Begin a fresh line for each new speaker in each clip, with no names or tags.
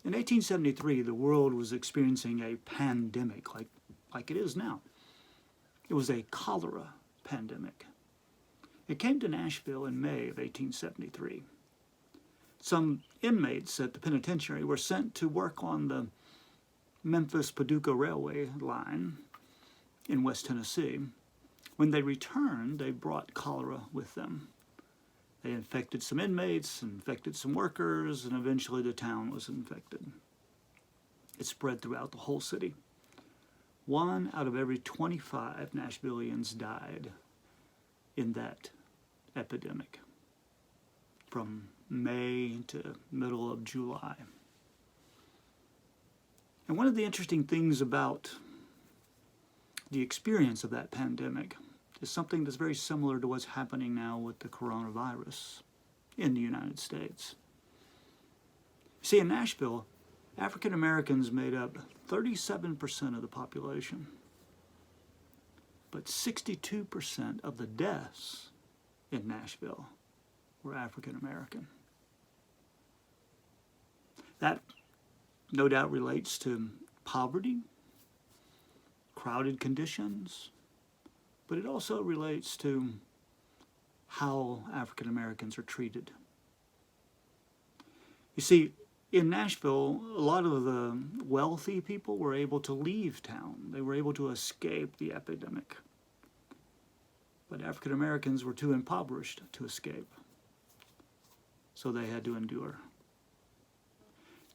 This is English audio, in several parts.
In 1873, the world was experiencing a pandemic like it is now. It was a cholera pandemic. It came to Nashville in May of 1873. Some inmates at the penitentiary were sent to work on the Memphis-Paducah Railway line in West Tennessee. When they returned, they brought cholera with them. They infected some inmates, infected some workers, and eventually the town was infected. It spread throughout the whole city. 1 out of every 25 Nashvillians died in that epidemic from May to middle of July. And one of the interesting things about the experience of that pandemic is something that's very similar to what's happening now with the coronavirus in the United States. See, in Nashville, African Americans made up 37% of the population, but 62% of the deaths in Nashville were African American. That no doubt relates to poverty, crowded conditions, but it also relates to how African Americans are treated. You see, in Nashville, a lot of the wealthy people were able to leave town. They were able to escape the epidemic. But African Americans were too impoverished to escape, so they had to endure.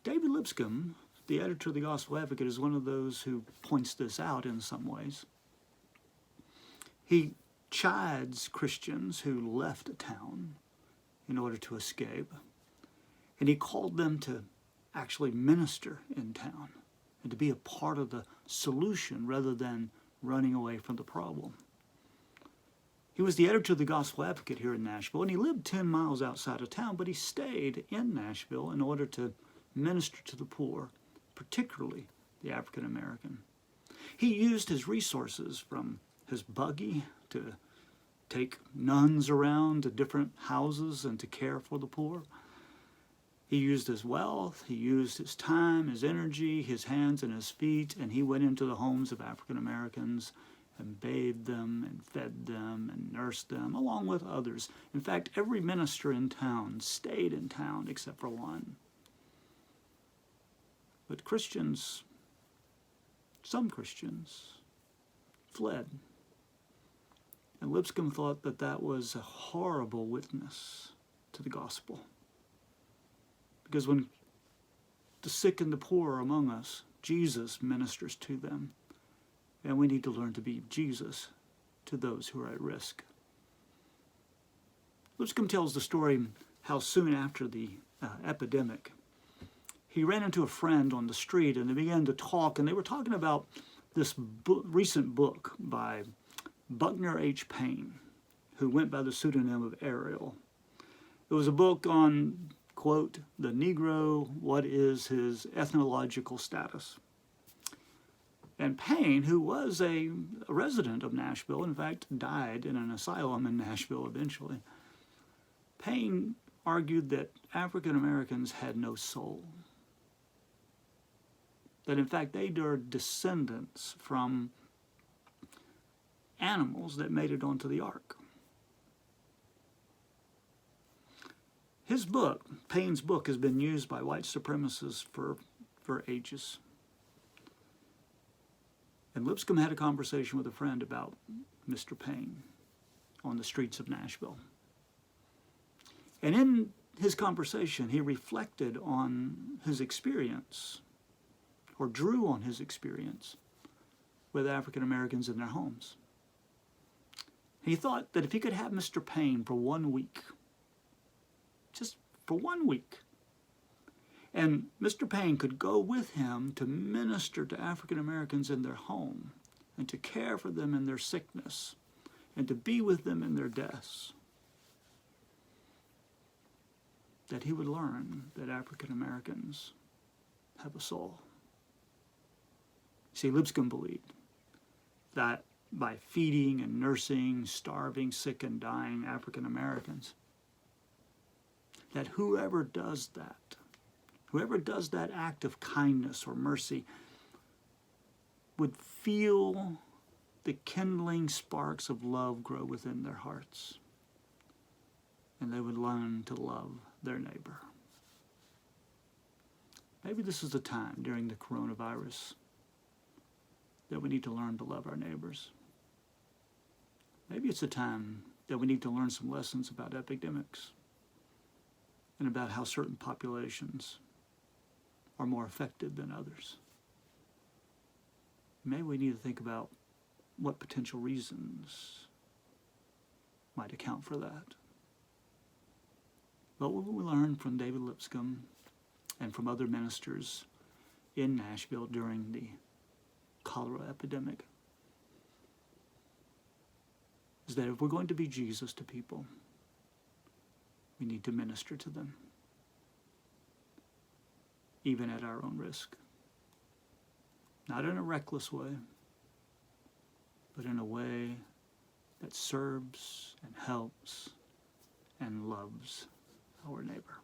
David Lipscomb, the editor of the Gospel Advocate, is one of those who points this out in some ways. He chides Christians who left town in order to escape, and he called them to actually minister in town and to be a part of the solution rather than running away from the problem. He was the editor of the Gospel Advocate here in Nashville, and he lived 10 miles outside of town, but he stayed in Nashville in order to minister to the poor, particularly the African American. He used his resources from his buggy to take nuns around to different houses and to care for the poor. He used his wealth, he used his time, his energy, his hands and his feet, and he went into the homes of African Americans and bathed them and fed them and nursed them, along with others. In fact, every minister in town stayed in town except for one. But Christians, some Christians, fled. And Lipscomb thought that that was a horrible witness to the gospel. Because when the sick and the poor are among us, Jesus ministers to them. And we need to learn to be Jesus to those who are at risk. Lipscomb tells the story how soon after the epidemic, he ran into a friend on the street and they began to talk, and they were talking about this recent book by Buckner H. Payne, who went by the pseudonym of Ariel. It was a book on, quote, the Negro, what is his ethnological status. And Payne, who was a resident of Nashville, in fact died in an asylum in Nashville eventually, Payne argued that African Americans had no soul. That in fact they are descendants from animals that made it onto the ark. His book, Payne's book, has been used by white supremacists for ages. And Lipscomb had a conversation with a friend about Mr. Payne on the streets of Nashville. And in his conversation, he reflected on his experience, or drew on his experience, with African Americans in their homes. He thought that if he could have Mr. Payne for 1 week, just for 1 week, and Mr. Payne could go with him to minister to African Americans in their home and to care for them in their sickness and to be with them in their deaths, that he would learn that African Americans have a soul. See, Lipscomb believed that by feeding and nursing starving, sick, and dying African Americans, that whoever does that Whoever does that act of kindness or mercy would feel the kindling sparks of love grow within their hearts, and they would learn to love their neighbor. Maybe this is the time during the coronavirus that we need to learn to love our neighbors. Maybe it's a time that we need to learn some lessons about epidemics and about how certain populations are more affected than others. Maybe we need to think about what potential reasons might account for that. But what we learned from David Lipscomb and from other ministers in Nashville during the cholera epidemic is that if we're going to be Jesus to people, we need to minister to them, even at our own risk. Not in a reckless way, but in a way that serves and helps and loves our neighbor.